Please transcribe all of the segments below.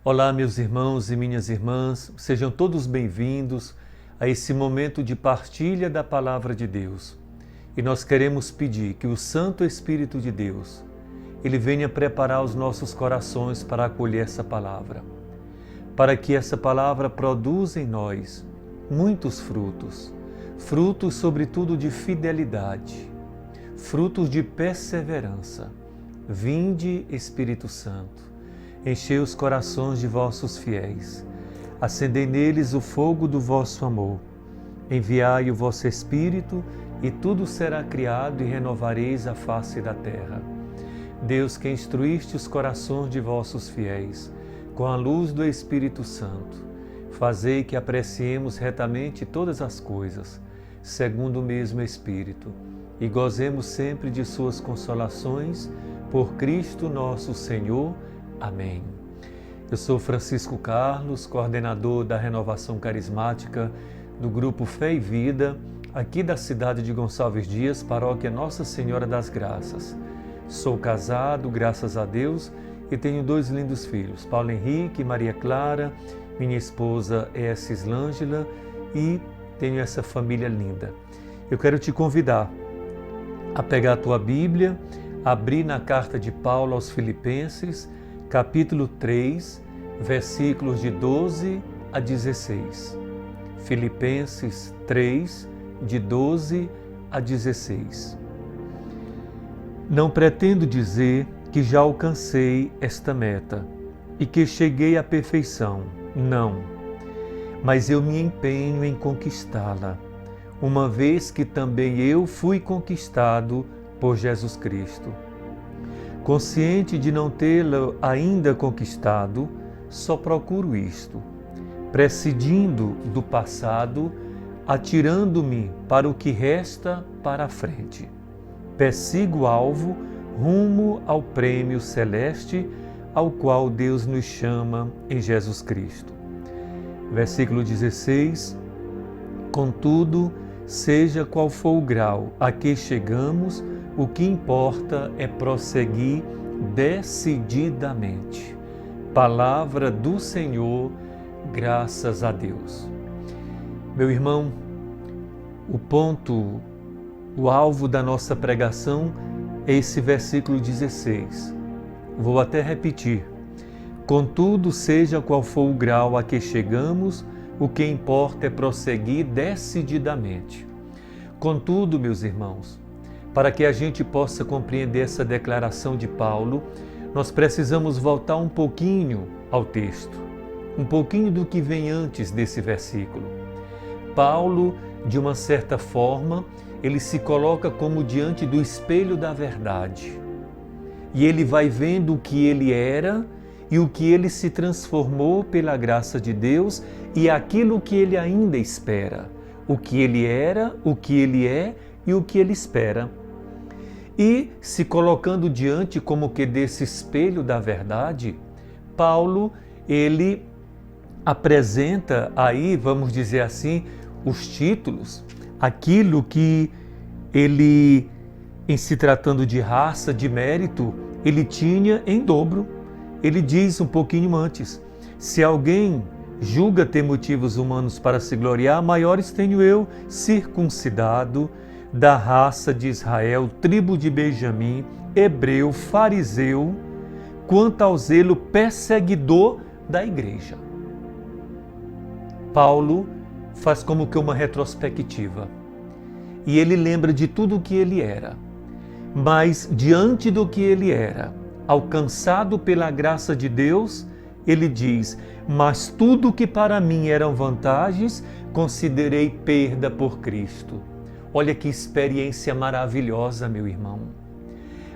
Olá, meus irmãos e minhas irmãs, sejam todos bem-vindos a esse momento de partilha da Palavra de Deus. E nós queremos pedir que o Santo Espírito de Deus, Ele venha preparar os nossos corações para acolher essa palavra, para que essa palavra produza em nós muitos frutos, frutos sobretudo de fidelidade, frutos de perseverança. Vinde, Espírito Santo, enchei os corações de vossos fiéis, acendei neles o fogo do vosso amor. Enviai o vosso Espírito, e tudo será criado, e renovareis a face da terra. Deus, que instruíste os corações de vossos fiéis, com a luz do Espírito Santo, fazei que apreciemos retamente todas as coisas, segundo o mesmo Espírito, e gozemos sempre de suas consolações, por Cristo nosso Senhor. Amém. Eu sou Francisco Carlos, coordenador da Renovação Carismática do Grupo Fé e Vida, aqui da cidade de Gonçalves Dias, paróquia Nossa Senhora das Graças. Sou casado, graças a Deus, e tenho 2 lindos filhos, Paulo Henrique e Maria Clara. Minha esposa é Cislângela e tenho essa família linda. Eu quero te convidar a pegar a tua Bíblia, abrir na carta de Paulo aos Filipenses, capítulo 3, versículos de 12 a 16. Filipenses 3, de 12 a 16. Não pretendo dizer que já alcancei esta meta e que cheguei à perfeição. Não. Mas eu me empenho em conquistá-la, uma vez que também eu fui conquistado por Jesus Cristo. Consciente de não tê-la ainda conquistado, só procuro isto, prescindindo do passado, atirando-me para o que resta para a frente. Persigo o alvo rumo ao prêmio celeste, ao qual Deus nos chama em Jesus Cristo. Versículo 16. Contudo, seja qual for o grau a que chegamos, o que importa é prosseguir decididamente. Palavra do Senhor, graças a Deus. Meu irmão, o alvo da nossa pregação é esse versículo 16. Vou até repetir. Contudo, seja qual for o grau a que chegamos, o que importa é prosseguir decididamente. Contudo, meus irmãos, para que a gente possa compreender essa declaração de Paulo, nós precisamos voltar um pouquinho ao texto, um pouquinho do que vem antes desse versículo. Paulo, de uma certa forma, ele se coloca como diante do espelho da verdade. E ele vai vendo o que ele era e o que ele se transformou pela graça de Deus e aquilo que ele ainda espera. O que ele era, o que ele é e o que ele espera. E, se colocando diante como que desse espelho da verdade, Paulo, ele apresenta aí, vamos dizer assim, os títulos, aquilo que ele, em se tratando de raça, de mérito, ele tinha em dobro. Ele diz um pouquinho antes, se alguém julga ter motivos humanos para se gloriar, maiores tenho eu, circuncidado, da raça de Israel, tribo de Benjamim, hebreu, fariseu, quanto ao zelo perseguidor da igreja. Paulo faz como que uma retrospectiva e ele lembra de tudo o que ele era, mas diante do que ele era, alcançado pela graça de Deus, ele diz, mas tudo que para mim eram vantagens, considerei perda por Cristo. Olha que experiência maravilhosa, meu irmão.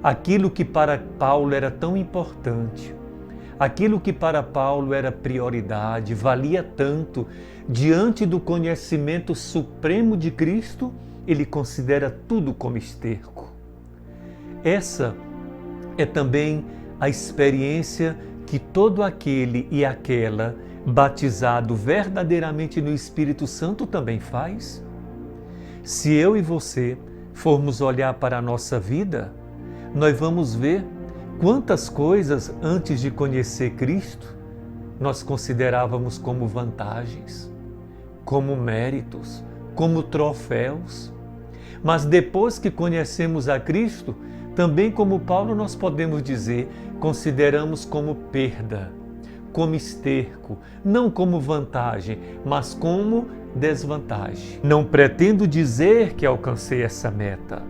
Aquilo que para Paulo era tão importante, aquilo que para Paulo era prioridade, valia tanto, diante do conhecimento supremo de Cristo, ele considera tudo como esterco. Essa é também a experiência que todo aquele e aquela batizado verdadeiramente no Espírito Santo também faz. Se eu e você formos olhar para a nossa vida, nós vamos ver quantas coisas antes de conhecer Cristo nós considerávamos como vantagens, como méritos, como troféus. Mas depois que conhecemos a Cristo, também como Paulo nós podemos dizer, consideramos como perda, como esterco, não como vantagem, mas como desvantagem. Não pretendo dizer que alcancei essa meta.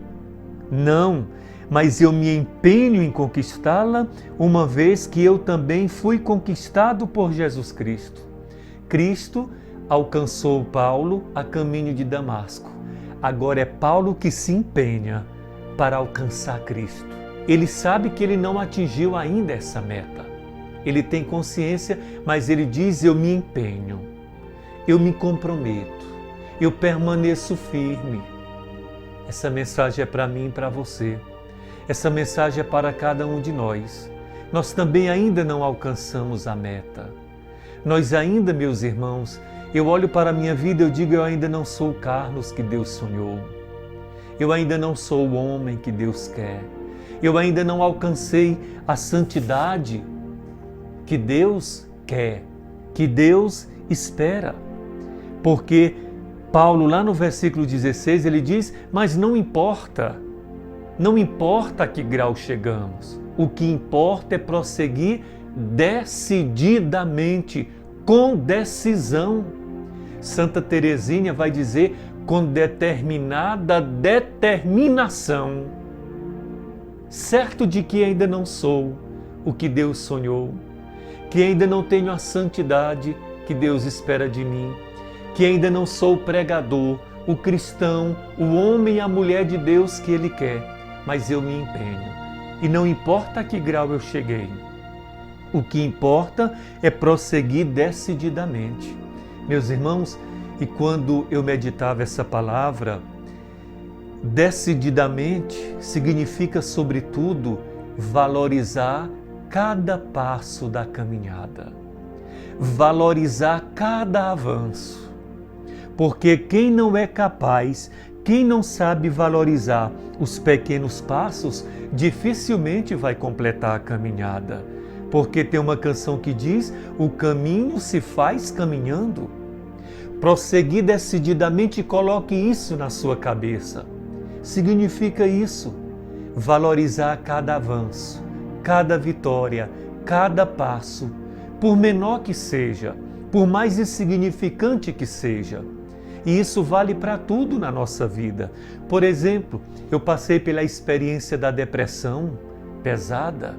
Não, mas eu me empenho em conquistá-la, uma vez que eu também fui conquistado por Jesus Cristo. Cristo alcançou Paulo a caminho de Damasco. Agora é Paulo que se empenha para alcançar Cristo. Ele sabe que ele não atingiu ainda essa meta. Ele tem consciência, mas ele diz: eu me empenho, eu me comprometo, eu permaneço firme. Essa mensagem é para mim e para você. Essa mensagem é para cada um de nós. Nós também ainda não alcançamos a meta. Nós ainda, meus irmãos, eu olho para a minha vida e eu digo: eu ainda não sou o Carlos que Deus sonhou. Eu ainda não sou o homem que Deus quer. Eu ainda não alcancei a santidade que Deus quer, que Deus espera. Porque Paulo, lá no versículo 16, ele diz: mas não importa a que grau chegamos. O que importa é prosseguir decididamente, com decisão. Santa Teresinha vai dizer: com determinada determinação, certo de que ainda não sou o que Deus sonhou, que ainda não tenho a santidade que Deus espera de mim, que ainda não sou o pregador, o cristão, o homem e a mulher de Deus que Ele quer, mas eu me empenho. E não importa a que grau eu cheguei, o que importa é prosseguir decididamente. Meus irmãos, e quando eu meditava essa palavra, decididamente significa, sobretudo, valorizar cada passo da caminhada, valorizar cada avanço. Porque quem não é capaz, quem não sabe valorizar os pequenos passos, dificilmente vai completar a caminhada. Porque tem uma canção que diz: o caminho se faz caminhando. Prosseguir decididamente, coloque isso na sua cabeça. Significa isso, valorizar cada avanço, cada vitória, cada passo, por menor que seja, por mais insignificante que seja. E isso vale para tudo na nossa vida. Por exemplo, eu passei pela experiência da depressão pesada.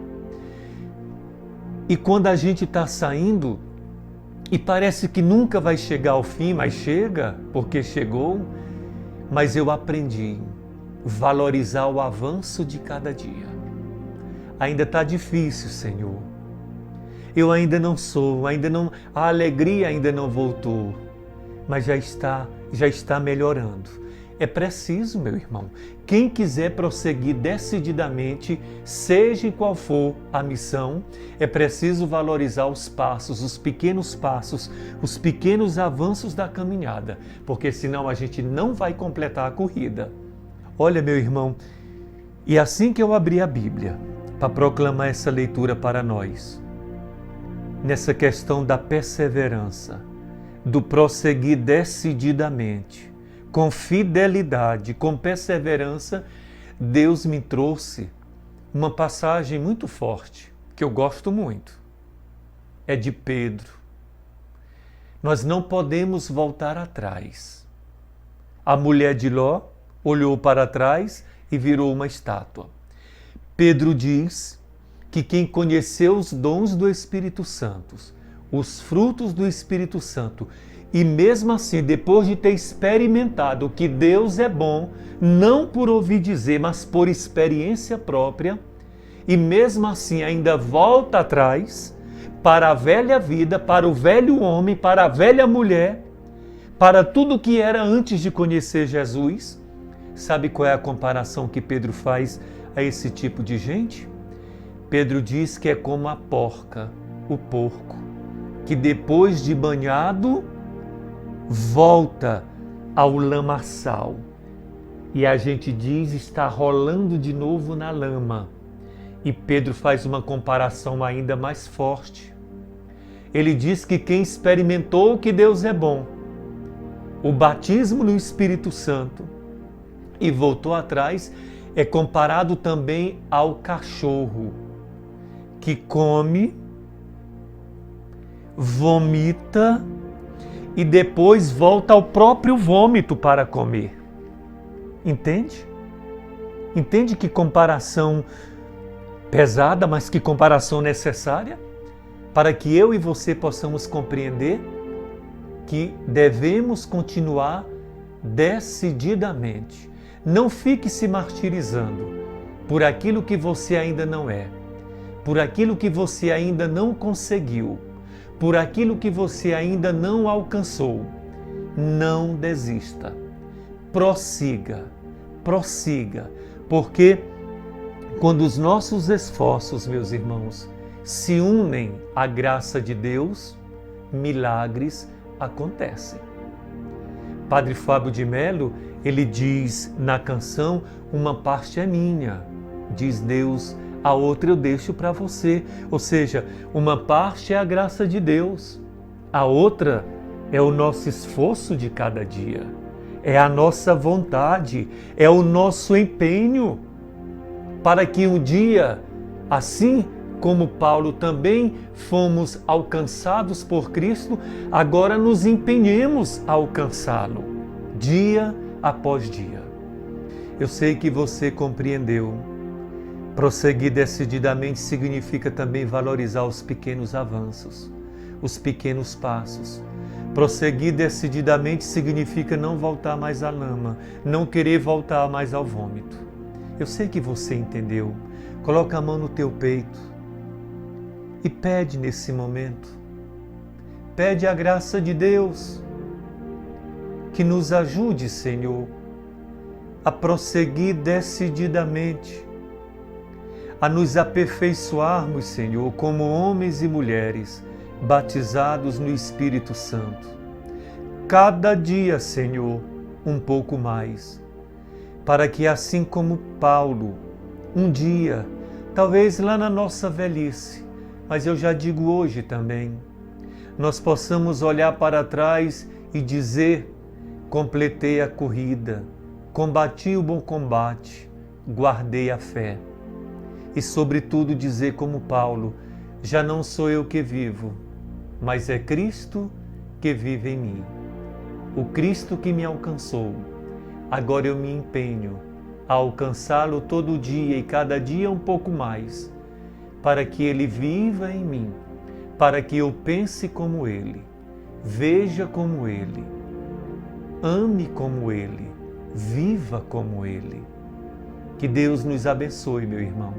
E quando a gente está saindo, e parece que nunca vai chegar ao fim, mas chega, porque chegou. Mas eu aprendi a valorizar o avanço de cada dia. Ainda está difícil, Senhor. Eu ainda não sou, a alegria ainda não voltou, mas já está melhorando. É preciso, meu irmão, quem quiser prosseguir decididamente, seja qual for a missão, é preciso valorizar os passos, os pequenos avanços da caminhada, porque senão a gente não vai completar a corrida. Olha, meu irmão, e assim que eu abri a Bíblia para proclamar essa leitura para nós, nessa questão da perseverança, do prosseguir decididamente, com fidelidade, com perseverança, Deus me trouxe uma passagem muito forte, que eu gosto muito. É de Pedro. Nós não podemos voltar atrás. A mulher de Ló olhou para trás e virou uma estátua. Pedro diz que quem conheceu os dons do Espírito Santo, os frutos do Espírito Santo, e mesmo assim, depois de ter experimentado que Deus é bom, não por ouvir dizer, mas por experiência própria, e mesmo assim ainda volta atrás para a velha vida, para o velho homem, para a velha mulher, para tudo que era antes de conhecer Jesus. Sabe qual é a comparação que Pedro faz a esse tipo de gente? Pedro diz que é como a porca, o porco, que depois de banhado, volta ao lamaçal. E a gente diz, está rolando de novo na lama. E Pedro faz uma comparação ainda mais forte. ele diz que quem experimentou que Deus é bom, o batismo no Espírito Santo, e voltou atrás, é comparado também ao cachorro que come, vomita e depois volta ao próprio vômito para comer. Entende? Entende que comparação pesada, mas que comparação necessária? Para que eu e você possamos compreender que devemos continuar decididamente. Não fique se martirizando por aquilo que você ainda não é, por aquilo que você ainda não conseguiu, por aquilo que você ainda não alcançou. Não desista. Prossiga, prossiga, porque quando os nossos esforços, meus irmãos, se unem à graça de Deus, milagres acontecem. Padre Fábio de Melo, ele diz na canção, uma parte é minha, diz Deus, a outra eu deixo para você. Ou seja, uma parte é a graça de Deus, a outra é o nosso esforço de cada dia, é a nossa vontade, é o nosso empenho, para que um dia, assim como Paulo também fomos alcançados por Cristo, agora nos empenhemos a alcançá-lo, dia após dia. Eu sei que você compreendeu. Prosseguir decididamente significa também valorizar os pequenos avanços, os pequenos passos. Prosseguir decididamente significa não voltar mais à lama, não querer voltar mais ao vômito. Eu sei que você entendeu. Coloca a mão no teu peito e pede nesse momento. Pede a graça de Deus que nos ajude, Senhor, a prosseguir decididamente, a nos aperfeiçoarmos, Senhor, como homens e mulheres batizados no Espírito Santo. Cada dia, Senhor, um pouco mais, para que assim como Paulo, um dia, talvez lá na nossa velhice, mas eu já digo hoje também, nós possamos olhar para trás e dizer: completei a corrida, combati o bom combate, guardei a fé. E sobretudo dizer como Paulo: já não sou eu que vivo, mas é Cristo que vive em mim. O Cristo que me alcançou, agora eu me empenho a alcançá-lo todo dia e cada dia um pouco mais, para que Ele viva em mim, para que eu pense como Ele, veja como Ele, ame como Ele, viva como Ele. Que Deus nos abençoe, meu irmão.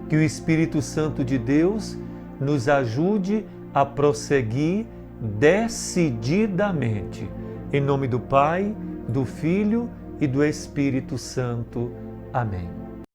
Que o Espírito Santo de Deus nos ajude a prosseguir decididamente. Em nome do Pai, do Filho e do Espírito Santo. Amém.